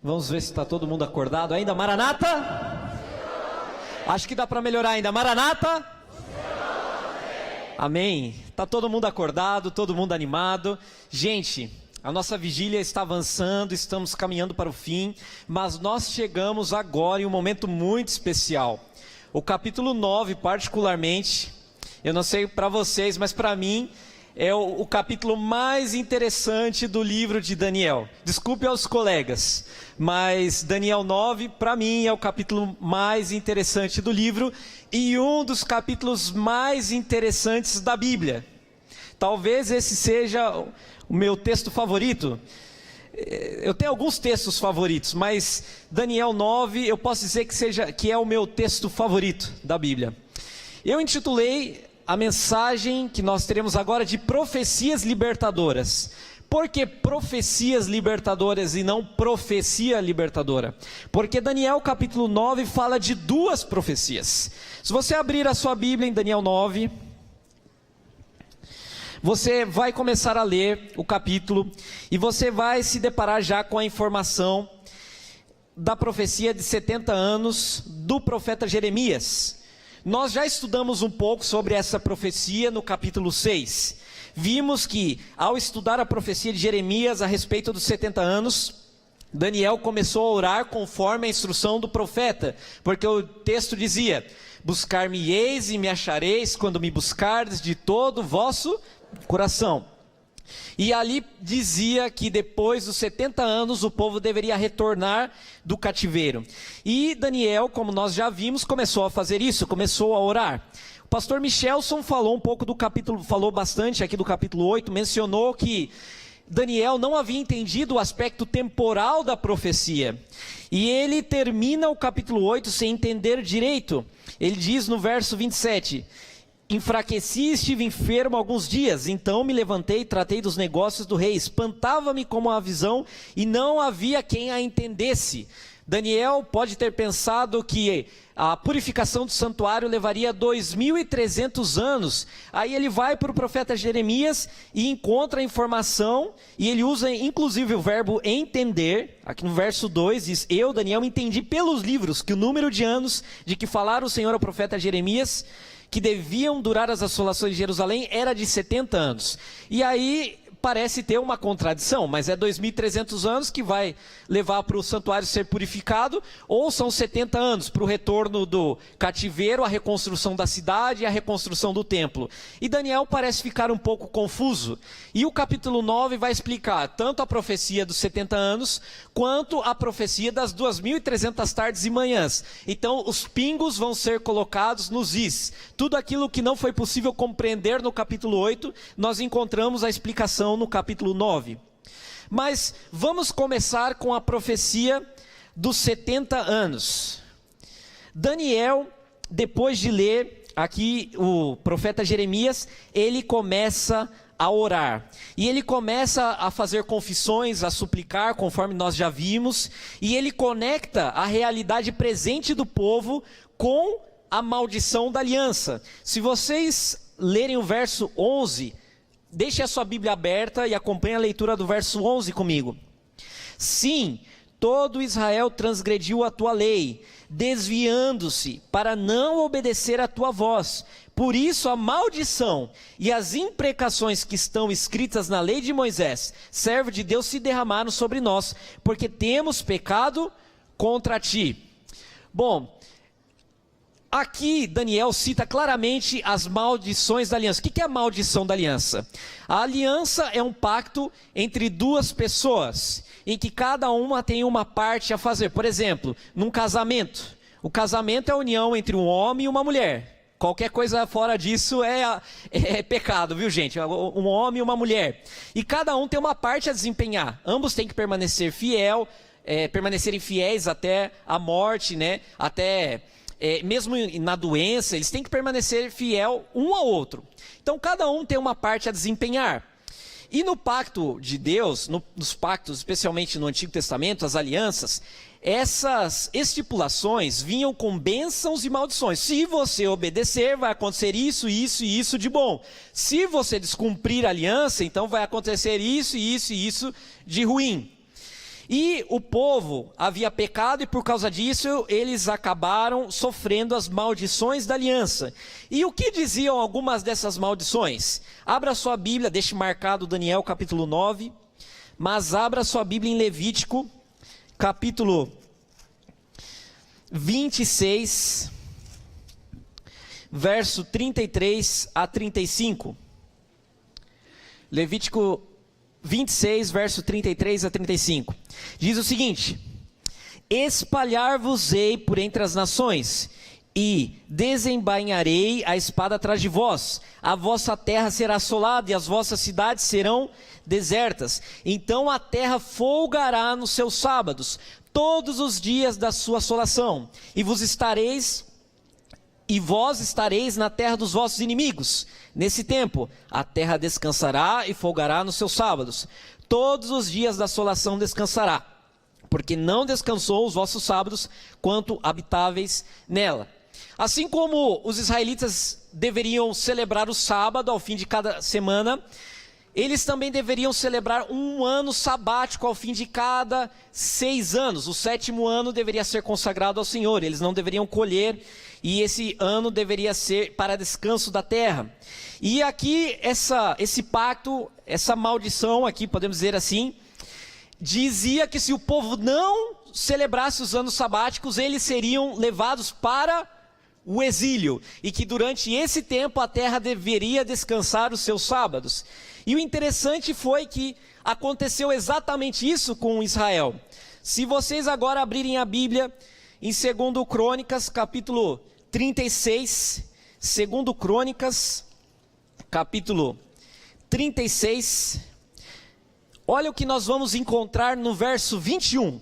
Vamos ver se está todo mundo acordado ainda. Maranata? Acho que dá para melhorar ainda. Maranata? Amém. Está todo mundo acordado, todo mundo animado. Gente, a nossa vigília está avançando, estamos caminhando para o fim, mas nós chegamos agora em um momento muito especial. O capítulo 9, particularmente, eu não sei para vocês, mas para mim é o capítulo mais interessante do livro de Daniel. Desculpe aos colegas, mas Daniel 9, para mim, é o capítulo mais interessante do livro e um dos capítulos mais interessantes da Bíblia. Talvez esse seja o meu texto favorito. Eu tenho alguns textos favoritos, mas Daniel 9, eu posso dizer que é o meu texto favorito da Bíblia. Eu intitulei a mensagem que nós teremos agora de profecias libertadoras. Por que profecias libertadoras e não profecia libertadora? Porque Daniel capítulo 9 fala de duas profecias. Se você abrir a sua Bíblia em Daniel 9, você vai começar a ler o capítulo e você vai se deparar já com a informação da profecia de 70 anos do profeta Jeremias. Nós já estudamos um pouco sobre essa profecia no capítulo 6. Vimos que, ao estudar a profecia de Jeremias a respeito dos 70 anos, Daniel começou a orar conforme a instrução do profeta, porque o texto dizia: buscar-me-eis e me achareis quando me buscardes de todo o vosso coração. E ali dizia que depois dos 70 anos o povo deveria retornar do cativeiro. E Daniel, como nós já vimos, começou a fazer isso, começou a orar. O pastor Michelson falou um pouco do capítulo, falou bastante aqui do capítulo 8, mencionou que Daniel não havia entendido o aspecto temporal da profecia. E ele termina o capítulo 8 sem entender direito. Ele diz no verso 27... enfraqueci e estive enfermo alguns dias, então me levantei e tratei dos negócios do rei, espantava-me como a visão e não havia quem a entendesse. Daniel pode ter pensado que a purificação do santuário levaria 2.300 anos, aí ele vai para o profeta Jeremias e encontra a informação, e ele usa inclusive o verbo entender, aqui no verso 2 diz: eu, Daniel, entendi pelos livros que o número de anos de que falara o Senhor ao profeta Jeremias, que deviam durar as assolações de Jerusalém, era de 70 anos. E aí parece ter uma contradição, mas é 2.300 anos que vai levar para o santuário ser purificado, ou são 70 anos para o retorno do cativeiro, a reconstrução da cidade e a reconstrução do templo. E Daniel parece ficar um pouco confuso. E o capítulo 9 vai explicar tanto a profecia dos 70 anos, quanto a profecia das 2.300 tardes e manhãs. Então os pingos vão ser colocados nos is. Tudo aquilo que não foi possível compreender no capítulo 8, nós encontramos a explicação no capítulo 9. Mas vamos começar com a profecia dos 70 anos. Daniel, depois de ler aqui o profeta Jeremias, ele começa a orar. E ele começa a fazer confissões, a suplicar, conforme nós já vimos. E ele conecta a realidade presente do povo com a maldição da aliança. Se vocês lerem o verso 11... deixe a sua Bíblia aberta e acompanhe a leitura do verso 11 comigo. Sim, todo Israel transgrediu a tua lei, desviando-se para não obedecer a tua voz. Por isso a maldição e as imprecações que estão escritas na lei de Moisés, servo de Deus, se derramaram sobre nós, porque temos pecado contra ti. Bom, aqui Daniel cita claramente as maldições da aliança. O que é a maldição da aliança? A aliança é um pacto entre duas pessoas, em que cada uma tem uma parte a fazer. Por exemplo, num casamento. O casamento é a união entre um homem e uma mulher. Qualquer coisa fora disso é pecado, viu, gente? Um homem e uma mulher. E cada um tem uma parte a desempenhar. Ambos têm que permanecer permanecerem fiéis até a morte, né? Mesmo na doença, eles têm que permanecer fiel um ao outro. Então cada um tem uma parte a desempenhar. E no pacto de Deus, nos pactos, especialmente no Antigo Testamento, as alianças, essas estipulações vinham com bênçãos e maldições. Se você obedecer, vai acontecer isso, isso e isso de bom. Se você descumprir a aliança, então vai acontecer isso e isso e isso de ruim. E o povo havia pecado e por causa disso eles acabaram sofrendo as maldições da aliança. E o que diziam algumas dessas maldições? Abra sua Bíblia, deixe marcado Daniel capítulo 9, mas abra sua Bíblia em Levítico capítulo 26, verso 33 a 35. Levítico 26, verso 33 a 35. Diz o seguinte: espalhar-vos-ei por entre as nações, e desembainharei a espada atrás de vós. A vossa terra será assolada, e as vossas cidades serão desertas. Então a terra folgará nos seus sábados, todos os dias da sua assolação, e vós estareis na terra dos vossos inimigos. Nesse tempo, a terra descansará e folgará nos seus sábados. Todos os dias da assolação descansará, porque não descansou os vossos sábados, quanto habitáveis nela. Assim como os israelitas deveriam celebrar o sábado ao fim de cada semana, eles também deveriam celebrar um ano sabático ao fim de cada 6 anos. O 7º ano deveria ser consagrado ao Senhor, eles não deveriam colher, e esse ano deveria ser para descanso da terra. E aqui esse pacto, essa maldição aqui, podemos dizer assim, dizia que se o povo não celebrasse os anos sabáticos, eles seriam levados para o exílio, e que durante esse tempo a terra deveria descansar os seus sábados. E o interessante foi que aconteceu exatamente isso com Israel. Se vocês agora abrirem a Bíblia em 2 Crônicas, capítulo 36, 2 Crônicas, capítulo 36, olha o que nós vamos encontrar no verso 21.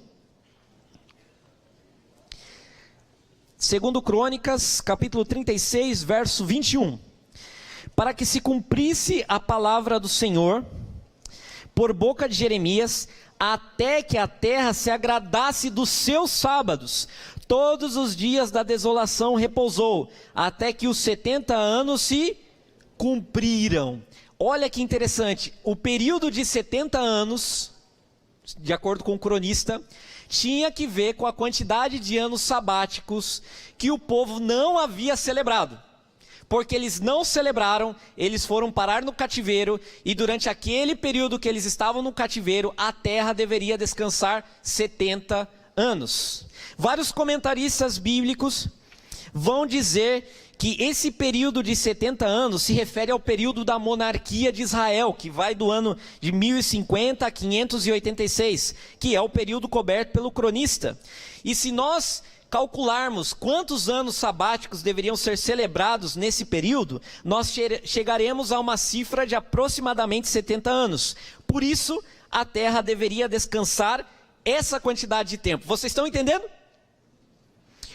2 Crônicas, capítulo 36, verso 21. Para que se cumprisse a palavra do Senhor, por boca de Jeremias, até que a terra se agradasse dos seus sábados. Todos os dias da desolação repousou, até que os 70 anos se cumpriram. Olha que interessante, o período de 70 anos, de acordo com o cronista, tinha que ver com a quantidade de anos sabáticos que o povo não havia celebrado. Porque eles não celebraram, eles foram parar no cativeiro, e durante aquele período que eles estavam no cativeiro, a terra deveria descansar 70 anos. Vários comentaristas bíblicos vão dizer que esse período de 70 anos se refere ao período da monarquia de Israel, que vai do ano de 1050 a 586, que é o período coberto pelo cronista. E se nós calcularmos quantos anos sabáticos deveriam ser celebrados nesse período, nós chegaremos a uma cifra de aproximadamente 70 anos. Por isso, a terra deveria descansar essa quantidade de tempo. Vocês estão entendendo?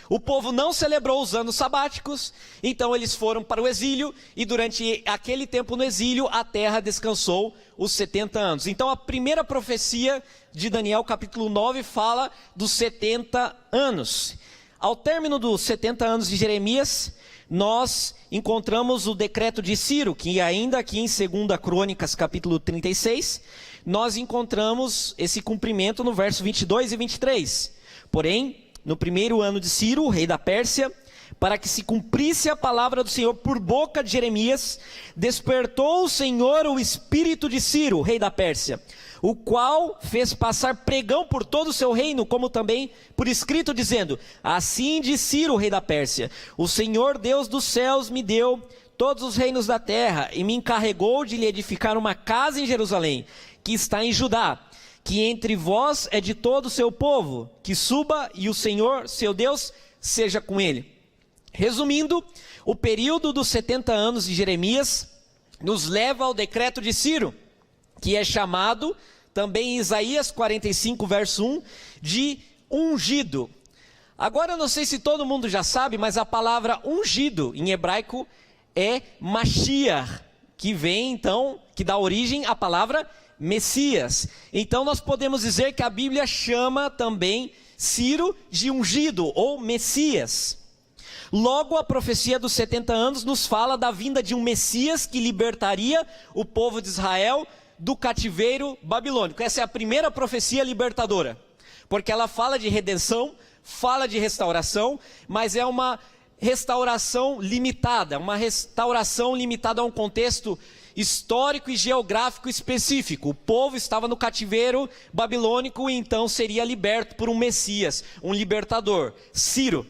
O povo não celebrou os anos sabáticos, então eles foram para o exílio, e durante aquele tempo no exílio, a terra descansou os 70 anos. Então a primeira profecia de Daniel, capítulo 9, fala dos 70 anos. Ao término dos 70 anos de Jeremias, nós encontramos o decreto de Ciro, que ainda aqui em 2 Crônicas, capítulo 36, nós encontramos esse cumprimento no verso 22 e 23. Porém, no primeiro ano de Ciro, o rei da Pérsia, para que se cumprisse a palavra do Senhor por boca de Jeremias, despertou o Senhor o espírito de Ciro, rei da Pérsia, o qual fez passar pregão por todo o seu reino, como também por escrito, dizendo: assim diz Ciro, rei da Pérsia, o Senhor Deus dos céus me deu todos os reinos da terra, e me encarregou de lhe edificar uma casa em Jerusalém, que está em Judá, que entre vós é de todo o seu povo, que suba, e o Senhor, seu Deus, seja com ele. Resumindo, o período dos 70 anos de Jeremias nos leva ao decreto de Ciro, que é chamado, também em Isaías 45, verso 1, de ungido. Agora, eu não sei se todo mundo já sabe, mas a palavra ungido, em hebraico, é Mashiach, que vem então, que dá origem à palavra Messias. Então nós podemos dizer que a Bíblia chama também Ciro de ungido ou Messias. Logo, a profecia dos 70 anos nos fala da vinda de um Messias que libertaria o povo de Israel do cativeiro babilônico. Essa é a primeira profecia libertadora, porque ela fala de redenção, fala de restauração, mas é uma restauração limitada, a um contexto histórico e geográfico específico. O povo estava no cativeiro babilônico e então seria liberto por um Messias, um libertador, Ciro.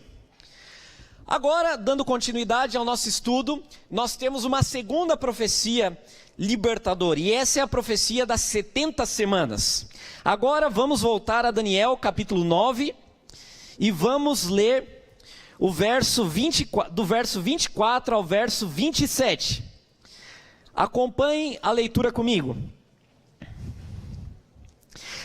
Agora, dando continuidade ao nosso estudo, nós temos uma segunda profecia libertadora, e essa é a profecia das 70 semanas. Agora vamos voltar a Daniel capítulo 9 e vamos ler o verso 24, do verso 24 ao verso 27. Acompanhem a leitura comigo.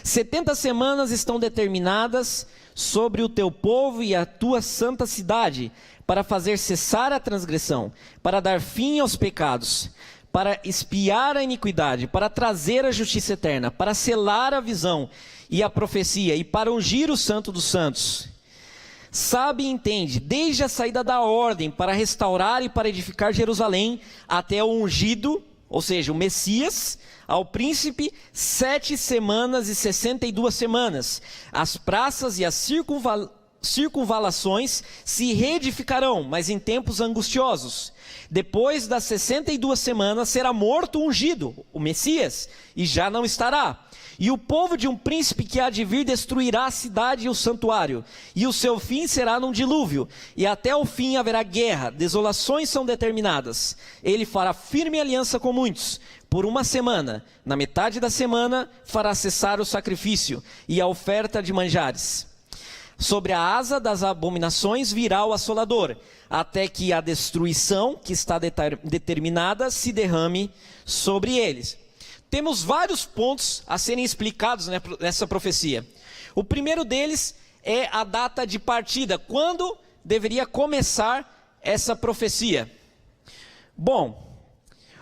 70 semanas estão determinadas sobre o teu povo e a tua santa cidade, para fazer cessar a transgressão, para dar fim aos pecados, para expiar a iniquidade, para trazer a justiça eterna, para selar a visão e a profecia, e para ungir o santo dos santos. Sabe e entende, desde a saída da ordem, para restaurar e para edificar Jerusalém, até o ungido, ou seja, o Messias, ao príncipe, 7 semanas e 62 semanas. As praças e as circunvalações se reedificarão, mas em tempos angustiosos. Depois das 62 semanas será morto o ungido, o Messias, e já não estará. E o povo de um príncipe que há de vir destruirá a cidade e o santuário, e o seu fim será num dilúvio, e até o fim haverá guerra, desolações são determinadas. Ele fará firme aliança com muitos, por uma semana. Na metade da semana fará cessar o sacrifício e a oferta de manjares. Sobre a asa das abominações virá o assolador, até que a destruição que está determinada se derrame sobre eles. Temos vários pontos a serem explicados nessa profecia. O primeiro deles é a data de partida. Quando deveria começar essa profecia? Bom,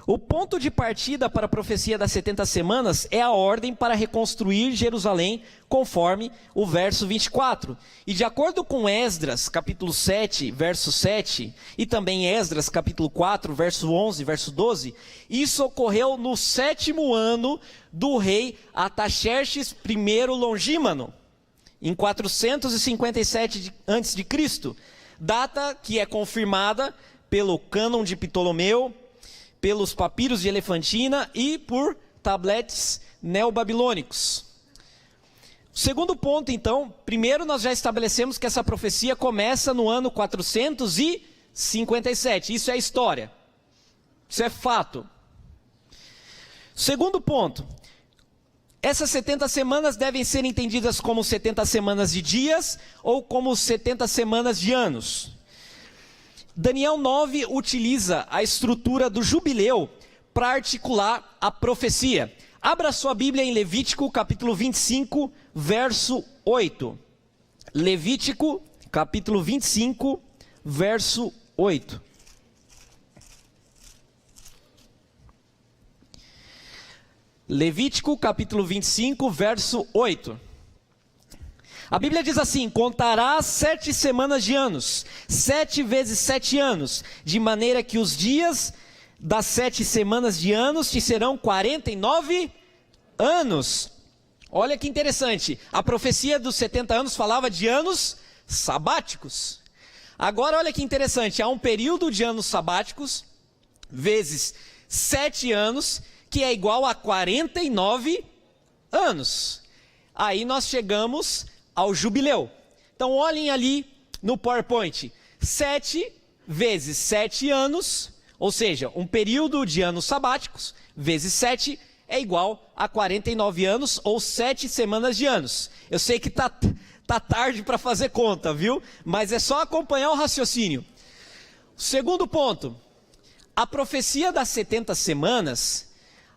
o ponto de partida para a profecia das 70 semanas é a ordem para reconstruir Jerusalém, conforme o verso 24. E de acordo com Esdras, capítulo 7, verso 7, e também Esdras, capítulo 4, verso 11, verso 12, isso ocorreu no 7º ano do rei Artaxerxes I Longímano, em 457 a.C., data que é confirmada pelo cânon de Ptolomeu, pelos papiros de Elefantina e por tabletes neobabilônicos. Segundo ponto, então, primeiro nós já estabelecemos que essa profecia começa no ano 457. Isso é história. Isso é fato. Segundo ponto, essas 70 semanas devem ser entendidas como 70 semanas de dias ou como 70 semanas de anos. Daniel 9 utiliza a estrutura do jubileu para articular a profecia. Abra sua Bíblia em Levítico, capítulo 25, verso 8. Levítico, capítulo 25, verso 8. Levítico, capítulo 25, verso 8. A Bíblia diz assim: contarás 7 semanas de anos, 7 vezes 7 anos, de maneira que os dias das 7 semanas de anos te serão 49 anos. Olha que interessante, a profecia dos 70 anos falava de anos sabáticos. Agora olha que interessante, há um período de anos sabáticos, vezes 7 anos, que é igual a 49 anos. Aí nós chegamos ao jubileu. Então olhem ali no PowerPoint, 7 vezes 7 anos, ou seja, um período de anos sabáticos, vezes 7 é igual a 49 anos ou 7 semanas de anos. Eu sei que tá tarde para fazer conta, viu? Mas é só acompanhar o raciocínio. Segundo ponto, a profecia das 70 semanas,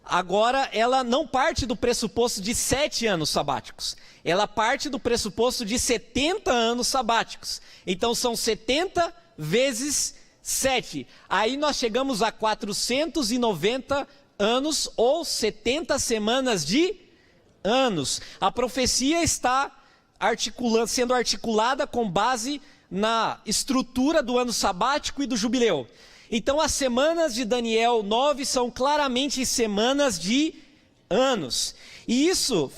agora ela não parte do pressuposto de 7 anos sabáticos. Ela parte do pressuposto de 70 anos sabáticos. Então são 70 vezes 7. Aí nós chegamos a 490 anos ou 70 semanas de anos. A profecia está sendo articulada com base na estrutura do ano sabático e do jubileu. Então as semanas de Daniel 9 são claramente semanas de anos. E isso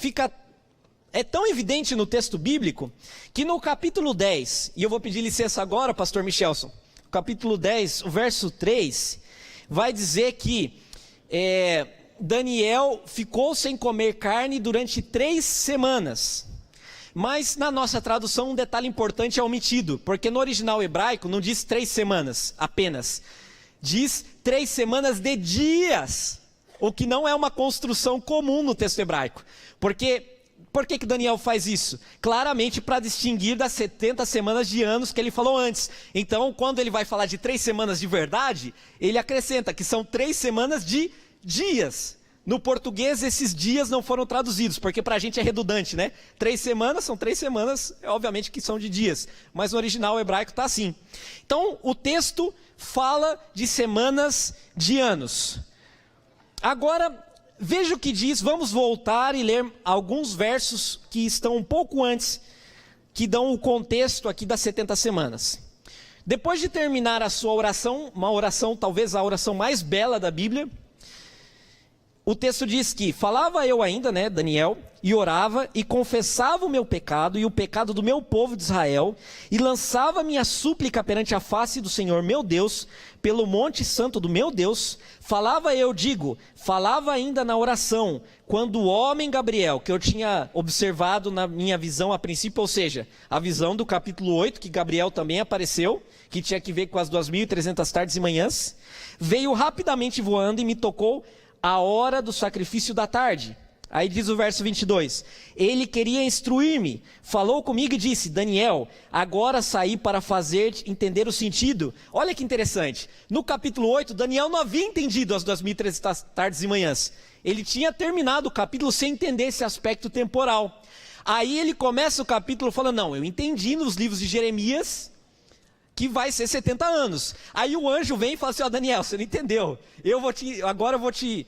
é tão evidente no texto bíblico, que no capítulo 10, e eu vou pedir licença agora, pastor Michelson, capítulo 10, o verso 3, vai dizer que Daniel ficou sem comer carne durante 3 semanas. Mas na nossa tradução um detalhe importante é omitido, porque no original hebraico não diz 3 semanas apenas, diz 3 semanas de dias, o que não é uma construção comum no texto hebraico. Por que Daniel faz isso? Claramente para distinguir das 70 semanas de anos que ele falou antes. Então, quando ele vai falar de 3 semanas de verdade, ele acrescenta que são 3 semanas de dias. No português, esses dias não foram traduzidos, porque para a gente é redundante, né? 3 semanas são 3 semanas, obviamente que são de dias. Mas no original hebraico está assim. Então, o texto fala de semanas de anos. Agora, veja o que diz, vamos voltar e ler alguns versos que estão um pouco antes, que dão o contexto aqui das 70 semanas. Depois de terminar a sua oração, uma oração, talvez a oração mais bela da Bíblia, o texto diz que, falava eu ainda, Daniel, e orava, e confessava o meu pecado, e o pecado do meu povo de Israel, e lançava minha súplica perante a face do Senhor meu Deus, pelo monte santo do meu Deus, falava ainda na oração, quando o homem Gabriel, que eu tinha observado na minha visão a princípio, ou seja, a visão do capítulo 8, que Gabriel também apareceu, que tinha que ver com as 2.300 tardes e manhãs, veio rapidamente voando e me tocou a hora do sacrifício da tarde. Aí diz o verso 22, ele queria instruir-me, falou comigo e disse, Daniel, agora saí para fazer entender o sentido. Olha que interessante, no capítulo 8, Daniel não havia entendido as 2.300 tardes e manhãs. Ele tinha terminado o capítulo sem entender esse aspecto temporal. Aí ele começa o capítulo falando, não, eu entendi nos livros de Jeremias, que vai ser 70 anos. Aí o anjo vem e fala assim, Daniel, você não entendeu. Agora eu vou te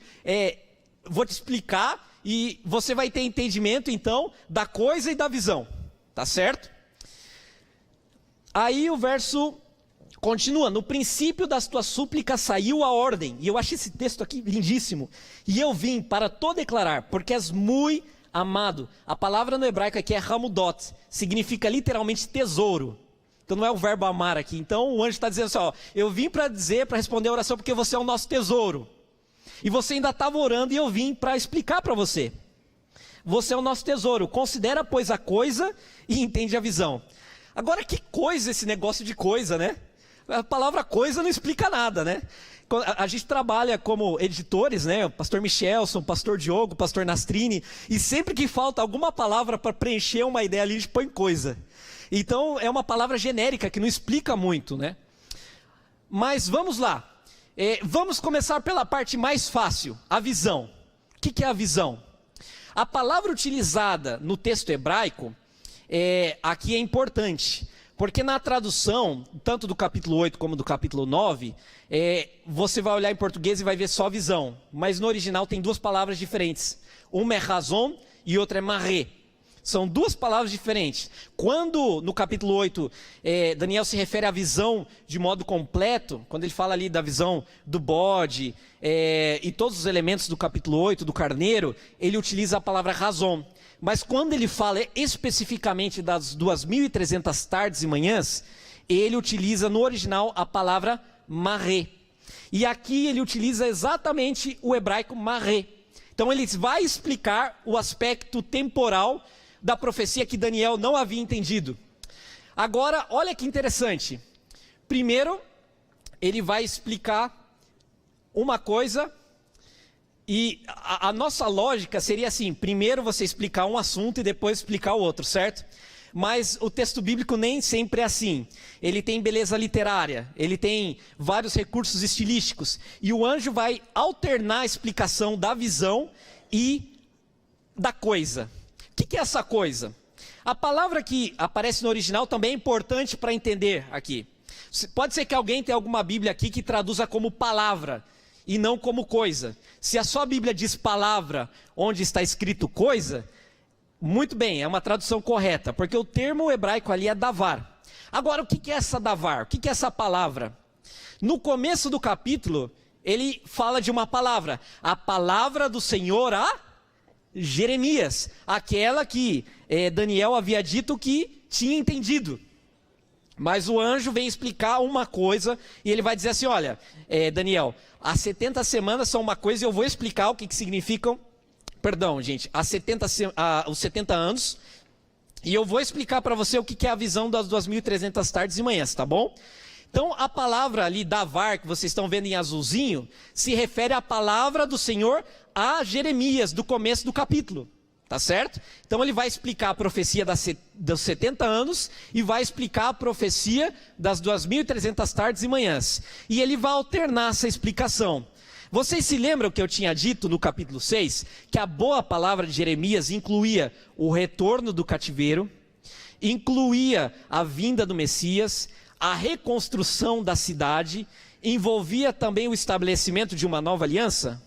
explicar e você vai ter entendimento, então, da coisa e da visão. Tá certo? Aí o verso continua. No princípio das tuas súplicas saiu a ordem. E eu achei esse texto aqui lindíssimo. E eu vim para te declarar, porque és muito amado. A palavra no hebraico aqui é ramudot. Significa literalmente tesouro. Então não é o verbo amar aqui. Então o anjo está dizendo assim, eu vim para responder a oração porque você é o nosso tesouro. E você ainda estava orando e eu vim para explicar para você. Você é o nosso tesouro. Considera, pois, a coisa e entende a visão. Agora, que coisa esse negócio de coisa, né? A palavra coisa não explica nada, né? A gente trabalha como editores, né? O pastor Michelson, o pastor Diogo, o pastor Nastrini. E sempre que falta alguma palavra para preencher uma ideia ali, a gente põe coisa. Então é uma palavra genérica que não explica muito, né? Mas vamos lá. Vamos começar pela parte mais fácil, a visão. O que é a visão? A palavra utilizada no texto hebraico aqui é importante, porque na tradução, tanto do capítulo 8 como do capítulo 9, você vai olhar em português e vai ver só visão, mas no original tem 2 palavras diferentes. Uma é razon e outra é maré. São 2 palavras diferentes. Quando no capítulo 8, Daniel se refere à visão de modo completo, quando ele fala ali da visão do bode e todos os elementos do capítulo 8, do carneiro, ele utiliza a palavra razão. Mas quando ele fala especificamente das 2.300 tardes e manhãs, ele utiliza no original a palavra maré. E aqui ele utiliza exatamente o hebraico maré. Então ele vai explicar o aspecto temporal da profecia que Daniel não havia entendido. Agora, olha que interessante. Primeiro, ele vai explicar uma coisa, e a nossa lógica seria assim, primeiro você explicar um assunto e depois explicar o outro, certo? Mas o texto bíblico nem sempre é assim. Ele tem beleza literária, ele tem vários recursos estilísticos, e o anjo vai alternar a explicação da visão e da coisa. O que é essa coisa? A palavra que aparece no original também é importante para entender aqui. Pode ser que alguém tenha alguma Bíblia aqui que traduza como palavra e não como coisa. Se a sua Bíblia diz palavra onde está escrito coisa, muito bem, é uma tradução correta, porque o termo hebraico ali é davar. Agora, o que é essa davar? O que é essa palavra? No começo do capítulo, ele fala de uma palavra. A palavra do Senhor a Jeremias, aquela que Daniel havia dito que tinha entendido. Mas o anjo vem explicar uma coisa e ele vai dizer assim, olha, Daniel, as 70 semanas são uma coisa e eu vou explicar o que significam, os 70 anos, e eu vou explicar para você o que é a visão das 2.300 tardes e manhãs, tá bom? Então, a palavra ali, davar, que vocês estão vendo em azulzinho, se refere à palavra do Senhor a Jeremias, do começo do capítulo. Tá certo? Então ele vai explicar a profecia dos 70 anos e vai explicar a profecia das 2.300 tardes e manhãs. E ele vai alternar essa explicação. Vocês se lembram que eu tinha dito no capítulo 6, que a boa palavra de Jeremias incluía o retorno do cativeiro, incluía a vinda do Messias, a reconstrução da cidade, envolvia também o estabelecimento de uma nova aliança?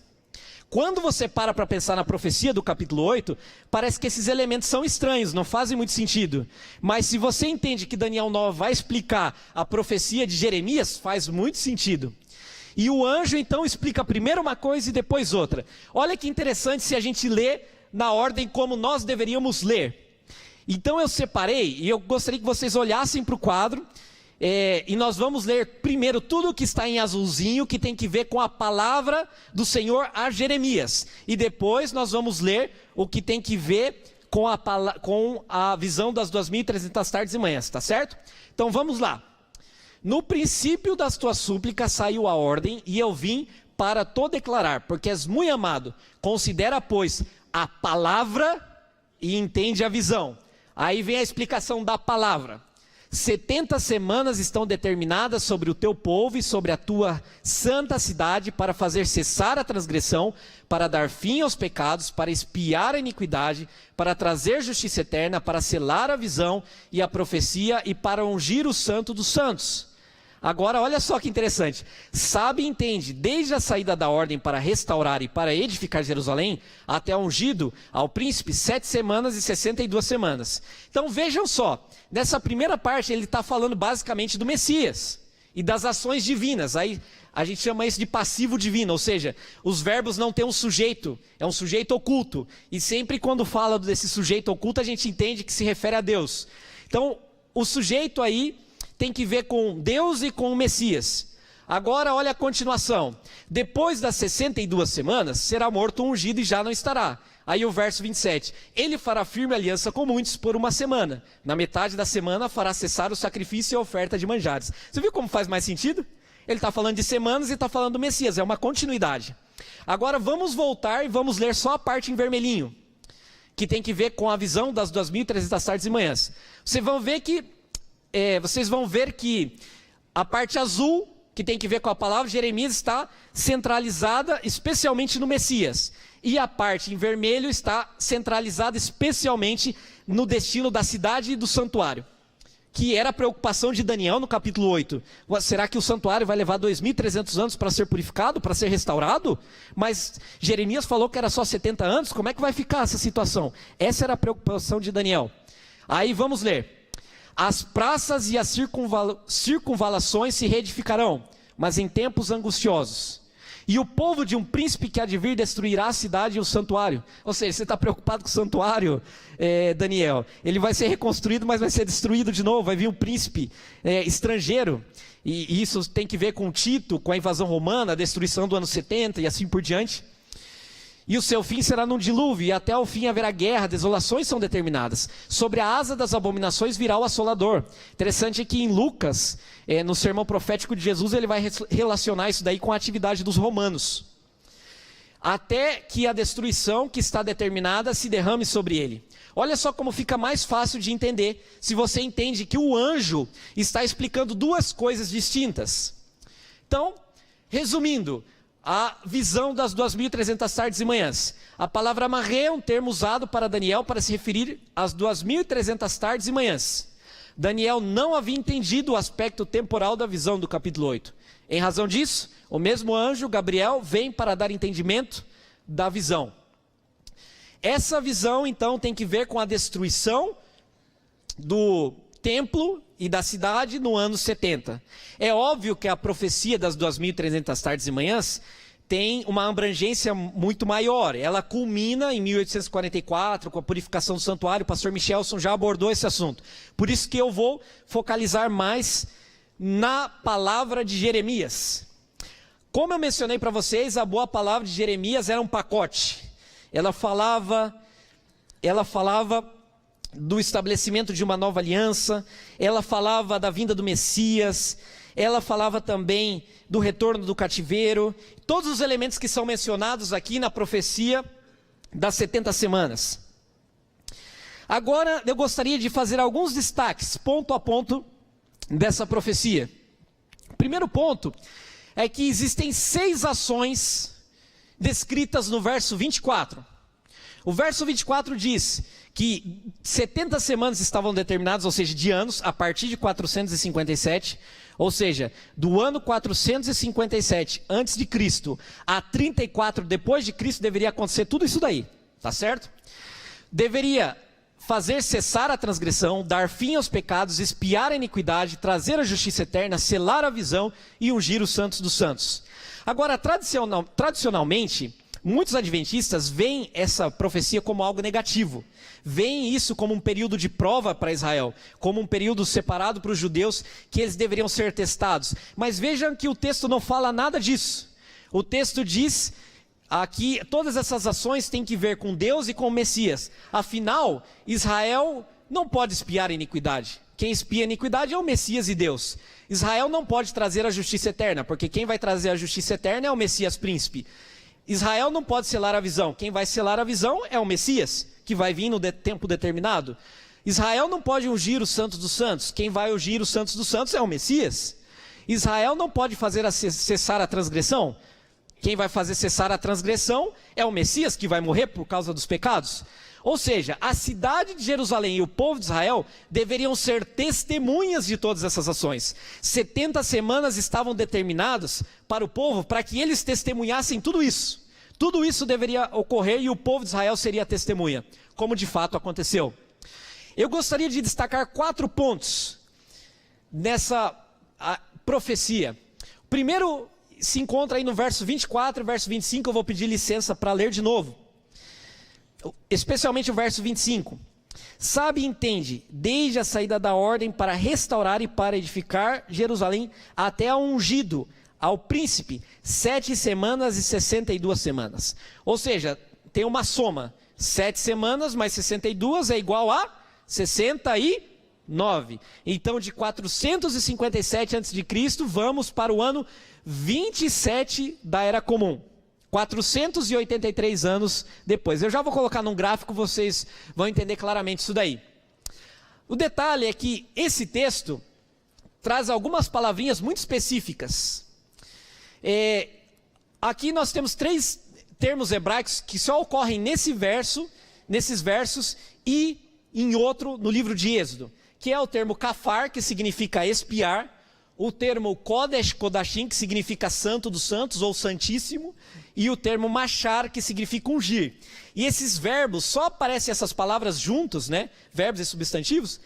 Quando você para pensar na profecia do capítulo 8, parece que esses elementos são estranhos, não fazem muito sentido. Mas se você entende que Daniel 9 vai explicar a profecia de Jeremias, faz muito sentido. E o anjo então explica primeiro uma coisa e depois outra. Olha que interessante se a gente lê na ordem como nós deveríamos ler. Então eu separei e eu gostaria que vocês olhassem para o quadro. E nós vamos ler primeiro tudo o que está em azulzinho, que tem que ver com a palavra do Senhor a Jeremias. E depois nós vamos ler o que tem que ver com a visão das 2.300 tardes e manhãs, tá certo? Então vamos lá. No princípio das tuas súplicas saiu a ordem, e eu vim para te declarar, porque és muito amado. Considera, pois, a palavra e entende a visão. Aí vem a explicação da palavra. 70 semanas estão determinadas sobre o teu povo e sobre a tua santa cidade para fazer cessar a transgressão, para dar fim aos pecados, para expiar a iniquidade, para trazer justiça eterna, para selar a visão e a profecia e para ungir o santo dos santos. Agora olha só que interessante, sabe e entende, desde a saída da ordem para restaurar e para edificar Jerusalém, até ungido ao príncipe 7 semanas e 62 semanas. Então vejam só, nessa primeira parte ele está falando basicamente do Messias e das ações divinas. Aí a gente chama isso de passivo divino, ou seja, os verbos não têm um sujeito, é um sujeito oculto. E sempre quando fala desse sujeito oculto a gente entende que se refere a Deus. Então o sujeito aí tem que ver com Deus e com o Messias. Agora olha a continuação. Depois das 62 semanas, será morto um ungido e já não estará. Aí o verso 27. Ele fará firme aliança com muitos por uma semana. Na metade da semana fará cessar o sacrifício e a oferta de manjares. Você viu como faz mais sentido? Ele está falando de semanas e está falando do Messias. É uma continuidade. Agora vamos voltar e vamos ler só a parte em vermelhinho, que tem que ver com a visão das 2.300 tardes e manhãs. Vocês vão ver que a parte azul, que tem que ver com a palavra de Jeremias, está centralizada especialmente no Messias. E a parte em vermelho está centralizada especialmente no destino da cidade e do santuário, que era a preocupação de Daniel no capítulo 8. Será que o santuário vai levar 2.300 anos para ser purificado, para ser restaurado? Mas Jeremias falou que era só 70 anos, como é que vai ficar essa situação? Essa era a preocupação de Daniel. Aí vamos ler. As praças e as circunvalações se reedificarão, mas em tempos angustiosos. E o povo de um príncipe que há de vir destruirá a cidade e o santuário. Ou seja, você está preocupado com o santuário, Daniel? Ele vai ser reconstruído, mas vai ser destruído de novo. Vai vir um príncipe estrangeiro. E isso tem que ver com Tito, com a invasão romana, a destruição do ano 70 e assim por diante. E o seu fim será num dilúvio, e até o fim haverá guerra, desolações são determinadas. Sobre a asa das abominações virá o assolador. Interessante é que em Lucas, no sermão profético de Jesus, ele vai relacionar isso daí com a atividade dos romanos. Até que a destruição que está determinada se derrame sobre ele. Olha só como fica mais fácil de entender, se você entende que o anjo está explicando duas coisas distintas. Então, resumindo, a visão das 2.300 tardes e manhãs. A palavra marré é um termo usado para Daniel para se referir às 2.300 tardes e manhãs. Daniel não havia entendido o aspecto temporal da visão do capítulo 8. Em razão disso, o mesmo anjo, Gabriel, vem para dar entendimento da visão. Essa visão, então, tem que ver com a destruição do templo e da cidade no ano 70. É óbvio que a profecia das 2.300 tardes e manhãs tem uma abrangência muito maior. Ela culmina em 1844, com a purificação do santuário. O pastor Michelson já abordou esse assunto. Por isso que eu vou focalizar mais na palavra de Jeremias. Como eu mencionei para vocês, a boa palavra de Jeremias era um pacote. Ela falava do estabelecimento de uma nova aliança, ela falava da vinda do Messias, ela falava também do retorno do cativeiro, todos os elementos que são mencionados aqui na profecia das 70 semanas. Agora eu gostaria de fazer alguns destaques, ponto a ponto, dessa profecia. O primeiro ponto é que existem 6 ações descritas no verso 24. O verso 24 diz que 70 semanas estavam determinadas, ou seja, de anos, a partir de 457, ou seja, do ano 457 antes de Cristo a 34 depois de Cristo deveria acontecer tudo isso daí, tá certo? Deveria fazer cessar a transgressão, dar fim aos pecados, expiar a iniquidade, trazer a justiça eterna, selar a visão e ungir os santos dos santos. Agora, tradicionalmente, muitos adventistas veem essa profecia como algo negativo. Veem isso como um período de prova para Israel, como um período separado para os judeus, que eles deveriam ser testados. Mas vejam que o texto não fala nada disso. O texto diz aqui, todas essas ações têm que ver com Deus e com o Messias. Afinal, Israel não pode expiar a iniquidade. Quem expia a iniquidade é o Messias e Deus. Israel não pode trazer a justiça eterna, porque quem vai trazer a justiça eterna é o Messias príncipe. Israel não pode selar a visão. Quem vai selar a visão é o Messias, que vai vir no tempo determinado. Israel não pode ungir os santos dos santos. Quem vai ungir os santos dos santos é o Messias. Israel não pode fazer cessar a transgressão. Quem vai fazer cessar a transgressão é o Messias, que vai morrer por causa dos pecados. Ou seja, a cidade de Jerusalém e o povo de Israel deveriam ser testemunhas de todas essas ações. 70 semanas estavam determinadas para o povo, para que eles testemunhassem tudo isso. Tudo isso deveria ocorrer e o povo de Israel seria testemunha, como de fato aconteceu. Eu gostaria de destacar 4 pontos nessa profecia. O primeiro se encontra aí no verso 24 e verso 25, eu vou pedir licença para ler de novo. Especialmente o verso 25. Sabe e entende, desde a saída da ordem para restaurar e para edificar Jerusalém, até ao ungido, ao príncipe, 7 semanas e 62 semanas. Ou seja, tem uma soma, 7 semanas mais 62 é igual a 69. Então de 457 a.C., vamos para o ano 27 da Era Comum. 483 anos depois. Eu já vou colocar num gráfico, vocês vão entender claramente isso daí. O detalhe é que esse texto traz algumas palavrinhas muito específicas. Aqui nós temos 3 termos hebraicos que só ocorrem nesses versos e em outro no livro de Êxodo, que é o termo kafar, que significa espiar, o termo Kodesh Kodashim, que significa santo dos santos ou santíssimo, e o termo machar, que significa ungir. E esses verbos, só aparecem essas palavras juntos, né? Verbos e substantivos,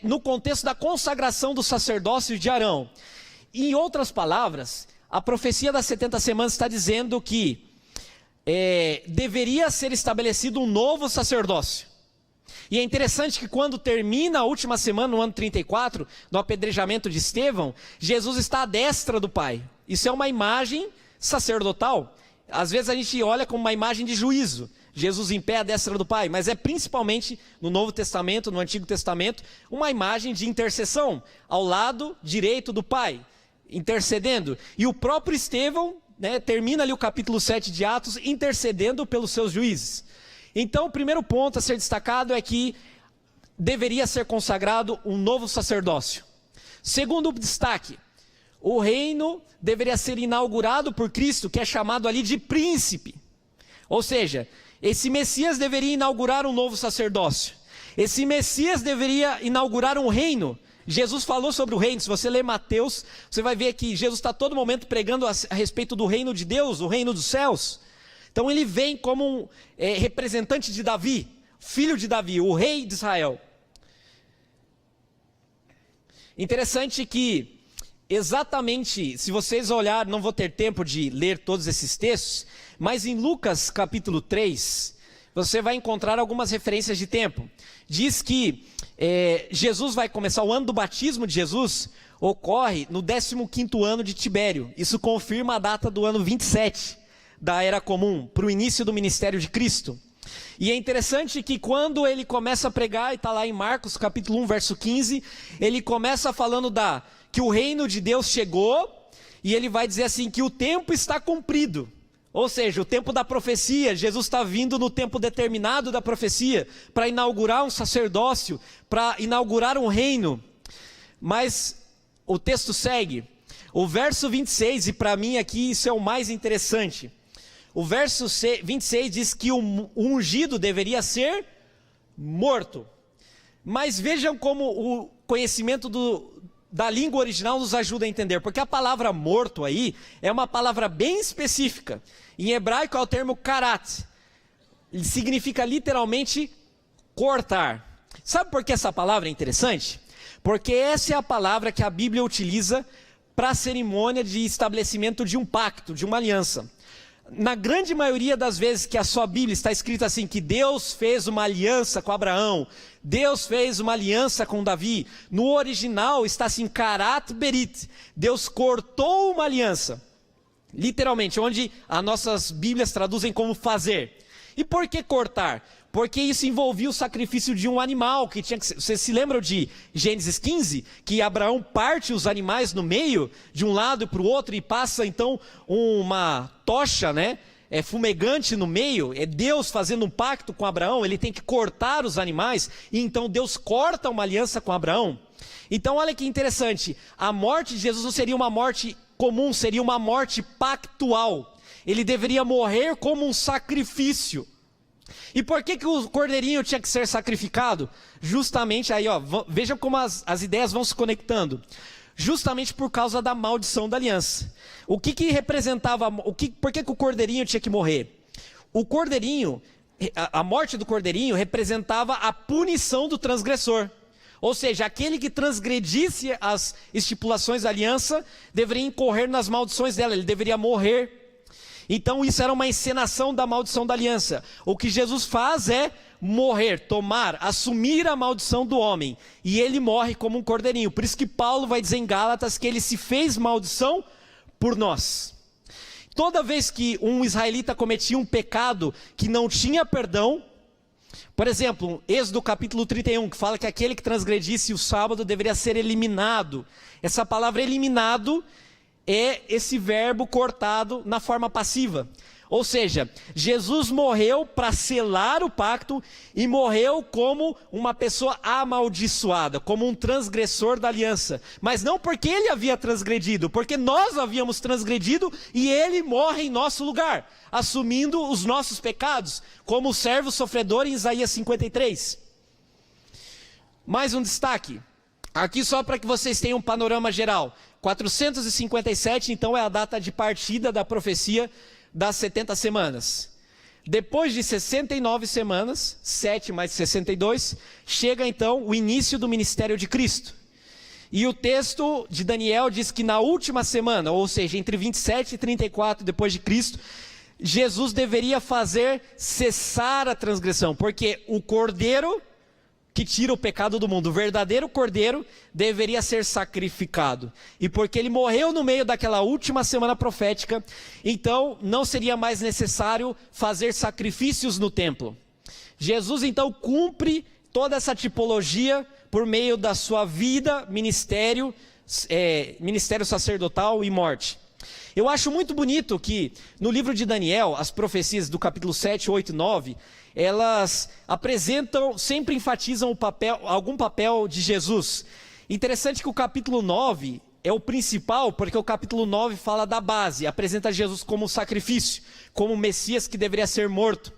no contexto da consagração do sacerdócio de Arão. Em outras palavras, a profecia das 70 semanas está dizendo que deveria ser estabelecido um novo sacerdócio. E é interessante que quando termina a última semana, no ano 34, no apedrejamento de Estevão, Jesus está à destra do Pai. Isso é uma imagem sacerdotal. Às vezes a gente olha como uma imagem de juízo, Jesus em pé à destra do Pai, mas é principalmente no Novo Testamento, no Antigo Testamento, uma imagem de intercessão, ao lado direito do Pai, intercedendo. E o próprio Estevão, termina ali o capítulo 7 de Atos, intercedendo pelos seus juízes. Então, o primeiro ponto a ser destacado é que deveria ser consagrado um novo sacerdócio. Segundo destaque, o reino deveria ser inaugurado por Cristo, que é chamado ali de príncipe. Ou seja, esse Messias deveria inaugurar um novo sacerdócio. Esse Messias deveria inaugurar um reino. Jesus falou sobre o reino. Se você ler Mateus, você vai ver que Jesus está a todo momento pregando a respeito do reino de Deus, o reino dos céus. Então ele vem como um representante de Davi, filho de Davi, o rei de Israel. Interessante que exatamente, se vocês olharem, não vou ter tempo de ler todos esses textos, mas em Lucas capítulo 3, você vai encontrar algumas referências de tempo. Diz que Jesus vai começar, o ano do batismo de Jesus ocorre no 15º ano de Tibério. Isso confirma a data do ano 27 da Era Comum, para o início do ministério de Cristo. E é interessante que quando ele começa a pregar, e está lá em Marcos capítulo 1, verso 15, ele começa falando que o reino de Deus chegou, e ele vai dizer assim, que o tempo está cumprido. Ou seja, o tempo da profecia, Jesus está vindo no tempo determinado da profecia, para inaugurar um sacerdócio, para inaugurar um reino. Mas o texto segue, o verso 26, e para mim aqui isso é o mais interessante. O verso 26 diz que o ungido deveria ser morto. Mas vejam como o conhecimento da língua original nos ajuda a entender. Porque a palavra morto aí é uma palavra bem específica. Em hebraico é o termo karat. Ele significa literalmente cortar. Sabe por que essa palavra é interessante? Porque essa é a palavra que a Bíblia utiliza para a cerimônia de estabelecimento de um pacto, de uma aliança. Na grande maioria das vezes que a sua Bíblia está escrito assim, que Deus fez uma aliança com Abraão, Deus fez uma aliança com Davi, no original está assim, karat berit, Deus cortou uma aliança, literalmente, onde as nossas Bíblias traduzem como fazer. E por que cortar? Porque isso envolvia o sacrifício de um animal, que tinha que ser. Vocês se lembram de Gênesis 15? Que Abraão parte os animais no meio, de um lado para o outro, e passa então uma tocha, né? Fumegante no meio. É Deus fazendo um pacto com Abraão, ele tem que cortar os animais, e então Deus corta uma aliança com Abraão. Então olha que interessante, a morte de Jesus não seria uma morte comum, seria uma morte pactual. Ele deveria morrer como um sacrifício. E por que o cordeirinho tinha que ser sacrificado? Justamente aí, ó, vejam como as ideias vão se conectando. Justamente por causa da maldição da aliança. O que representava, por que o cordeirinho tinha que morrer? O cordeirinho, a morte do cordeirinho representava a punição do transgressor. Ou seja, aquele que transgredisse as estipulações da aliança deveria incorrer nas maldições dela, ele deveria morrer. Então isso era uma encenação da maldição da aliança. O que Jesus faz é morrer, assumir a maldição do homem. E ele morre como um cordeirinho. Por isso que Paulo vai dizer em Gálatas que ele se fez maldição por nós. Toda vez que um israelita cometia um pecado que não tinha perdão, por exemplo, Êxodo capítulo 31, que fala que aquele que transgredisse o sábado deveria ser eliminado. Essa palavra eliminado é esse verbo cortado na forma passiva. Ou seja, Jesus morreu para selar o pacto e morreu como uma pessoa amaldiçoada, como um transgressor da aliança. Mas não porque ele havia transgredido, porque nós havíamos transgredido e ele morre em nosso lugar, assumindo os nossos pecados, como o servo sofredor em Isaías 53. Mais um destaque, aqui só para que vocês tenham um panorama geral. 457, então, é a data de partida da profecia das 70 semanas. Depois de 69 semanas, 7 mais 62, chega então o início do ministério de Cristo. E o texto de Daniel diz que na última semana, ou seja, entre 27 e 34 depois de Cristo, Jesus deveria fazer cessar a transgressão, porque o cordeiro que tira o pecado do mundo, o verdadeiro cordeiro, deveria ser sacrificado. E porque ele morreu no meio daquela última semana profética, então não seria mais necessário fazer sacrifícios no templo. Jesus então cumpre toda essa tipologia por meio da sua vida, ministério sacerdotal e morte. Eu acho muito bonito que no livro de Daniel, as profecias do capítulo 7, 8 e 9, elas sempre enfatizam algum papel de Jesus. Interessante que o capítulo 9 é o principal, porque o capítulo 9 fala da base, apresenta Jesus como sacrifício, como Messias que deveria ser morto.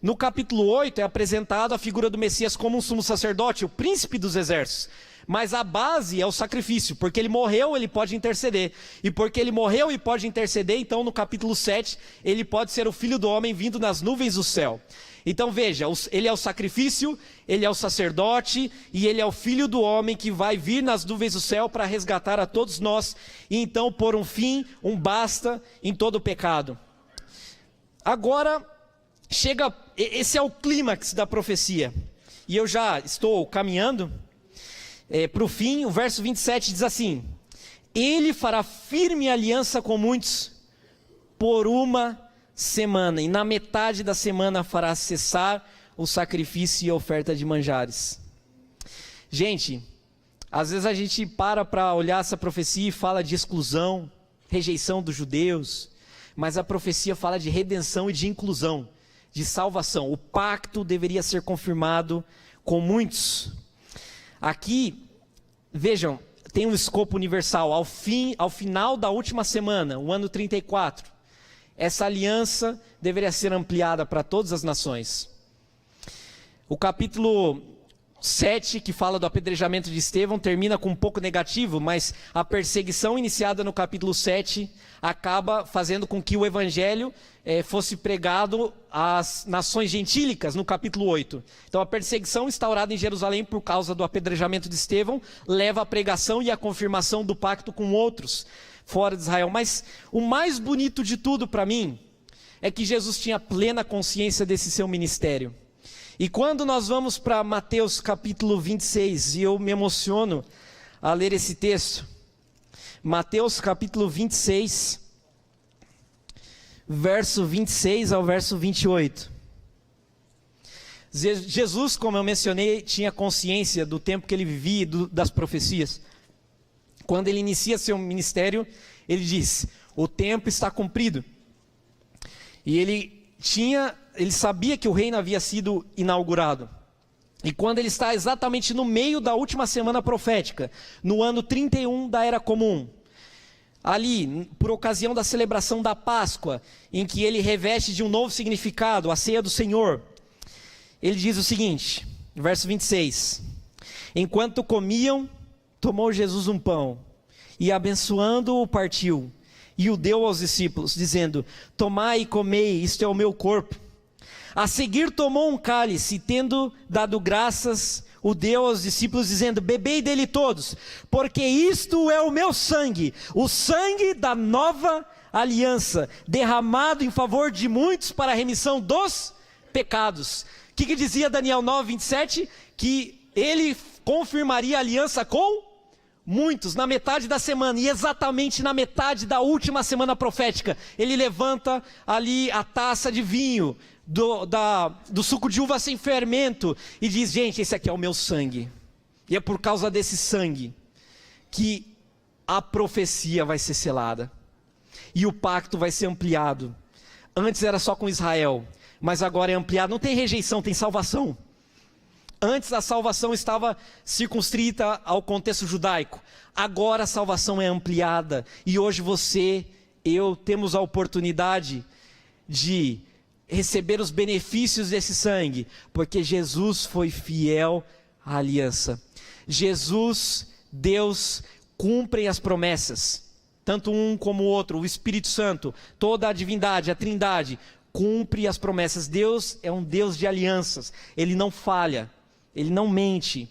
No capítulo 8 é apresentado a figura do Messias como um sumo sacerdote, o príncipe dos exércitos. Mas a base é o sacrifício, porque ele morreu, ele pode interceder. E porque ele morreu e pode interceder, então no capítulo 7, ele pode ser o Filho do Homem vindo nas nuvens do céu. Então veja, ele é o sacrifício, ele é o sacerdote e ele é o Filho do Homem que vai vir nas nuvens do céu para resgatar a todos nós e então pôr um fim, um basta em todo o pecado. Agora, esse é o clímax da profecia. E eu já estou caminhando para o fim. O verso 27 diz assim: ele fará firme aliança com muitos por uma semana, e na metade da semana fará cessar o sacrifício e a oferta de manjares. Gente, às vezes a gente para olhar essa profecia e fala de exclusão, rejeição dos judeus, mas a profecia fala de redenção e de inclusão, de salvação. O pacto deveria ser confirmado com muitos. Aqui, vejam, tem um escopo universal. Ao final da última semana, o ano 34, essa aliança deveria ser ampliada para todas as nações. O capítulo 7, que fala do apedrejamento de Estevão, termina com um pouco negativo, mas a perseguição iniciada no capítulo 7 acaba fazendo com que o evangelho fosse pregado às nações gentílicas no capítulo 8. Então a perseguição instaurada em Jerusalém por causa do apedrejamento de Estevão leva à pregação e à confirmação do pacto com outros fora de Israel. Mas o mais bonito de tudo para mim é que Jesus tinha plena consciência desse seu ministério. E quando nós vamos para Mateus capítulo 26, e eu me emociono a ler esse texto, Mateus capítulo 26, verso 26 ao verso 28. Jesus, como eu mencionei, tinha consciência do tempo que ele vivia e das profecias. Quando ele inicia seu ministério, ele diz: o tempo está cumprido. E ele sabia que o reino havia sido inaugurado. E quando ele está exatamente no meio da última semana profética, no ano 31 da Era Comum, ali, por ocasião da celebração da Páscoa, em que ele reveste de um novo significado, a ceia do Senhor, ele diz o seguinte, verso 26: enquanto comiam, tomou Jesus um pão, e abençoando-o partiu, e o deu aos discípulos, dizendo: tomai e comei, isto é o meu corpo. A seguir tomou um cálice, e tendo dado graças, o deu aos discípulos, dizendo: bebei dele todos, porque isto é o meu sangue, o sangue da nova aliança, derramado em favor de muitos para a remissão dos pecados. O que dizia Daniel 9:27? Que ele confirmaria a aliança com muitos, na metade da semana, e exatamente na metade da última semana profética, ele levanta ali a taça de vinho, do suco de uva sem fermento, e diz: gente, esse aqui é o meu sangue, e é por causa desse sangue, que a profecia vai ser selada, e o pacto vai ser ampliado. Antes era só com Israel, mas agora é ampliado, não tem rejeição, tem salvação. Antes a salvação estava circunscrita ao contexto judaico. Agora a salvação é ampliada. E hoje você, eu, temos a oportunidade de receber os benefícios desse sangue. Porque Jesus foi fiel à aliança. Jesus, Deus, cumprem as promessas. Tanto um como o outro, o Espírito Santo, toda a divindade, a trindade, cumpre as promessas. Deus é um Deus de alianças. Ele não falha. Ele não mente,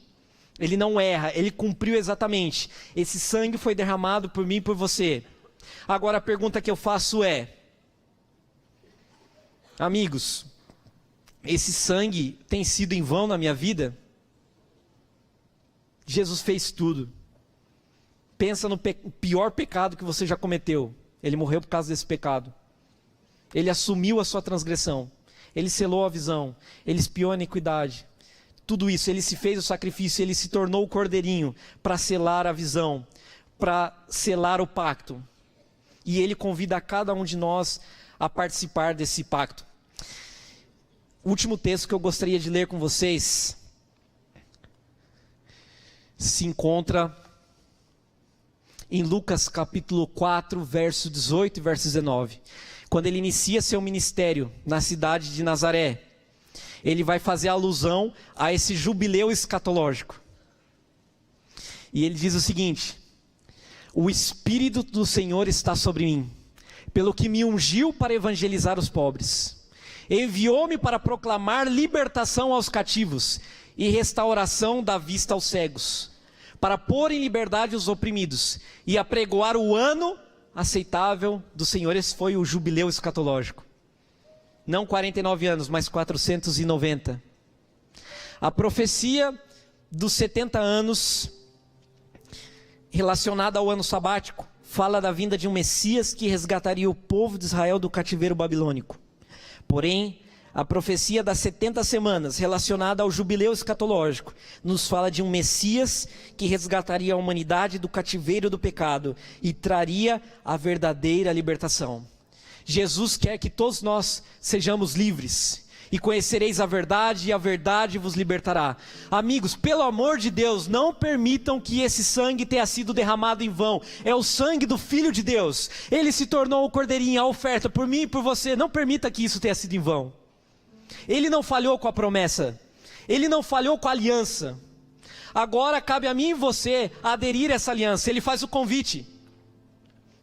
ele não erra, ele cumpriu exatamente. Esse sangue foi derramado por mim e por você. Agora a pergunta que eu faço é: amigos, esse sangue tem sido em vão na minha vida? Jesus fez tudo. Pensa no pior pecado que você já cometeu. Ele morreu por causa desse pecado. Ele assumiu a sua transgressão. Ele selou a visão. Ele expiou a iniquidade. Tudo isso, ele se fez o sacrifício, ele se tornou o cordeirinho para selar a visão, para selar o pacto. E ele convida a cada um de nós a participar desse pacto. O último texto que eu gostaria de ler com vocês se encontra em Lucas capítulo 4, verso 18 e verso 19. Quando ele inicia seu ministério na cidade de Nazaré, ele vai fazer alusão a esse jubileu escatológico. E ele diz o seguinte: o Espírito do Senhor está sobre mim, pelo que me ungiu para evangelizar os pobres. Enviou-me para proclamar libertação aos cativos e restauração da vista aos cegos, para pôr em liberdade os oprimidos e apregoar o ano aceitável do Senhor. Esse foi o jubileu escatológico. Não 49 anos, mas 490. A profecia dos 70 anos, relacionada ao ano sabático, fala da vinda de um Messias que resgataria o povo de Israel do cativeiro babilônico. Porém, a profecia das 70 semanas, relacionada ao jubileu escatológico, nos fala de um Messias que resgataria a humanidade do cativeiro do pecado e traria a verdadeira libertação. Jesus quer que todos nós sejamos livres. E conhecereis a verdade, e a verdade vos libertará. Amigos, pelo amor de Deus, não permitam que esse sangue tenha sido derramado em vão. É o sangue do Filho de Deus. Ele se tornou o cordeirinho, a oferta por mim e por você. Não permita que isso tenha sido em vão. Ele não falhou com a promessa. Ele não falhou com a aliança. Agora cabe a mim e você aderir a essa aliança. Ele faz o convite.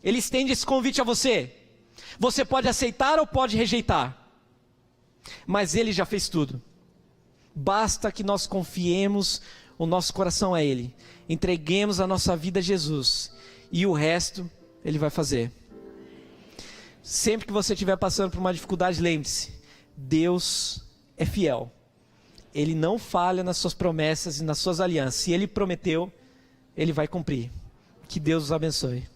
Ele estende esse convite a você. Você pode aceitar ou pode rejeitar. Mas Ele já fez tudo. Basta que nós confiemos o nosso coração a Ele, entreguemos a nossa vida a Jesus, e o resto Ele vai fazer. Sempre que você estiver passando por uma dificuldade, lembre-se: Deus é fiel. Ele não falha nas suas promessas e nas suas alianças. Se Ele prometeu, Ele vai cumprir. Que Deus os abençoe.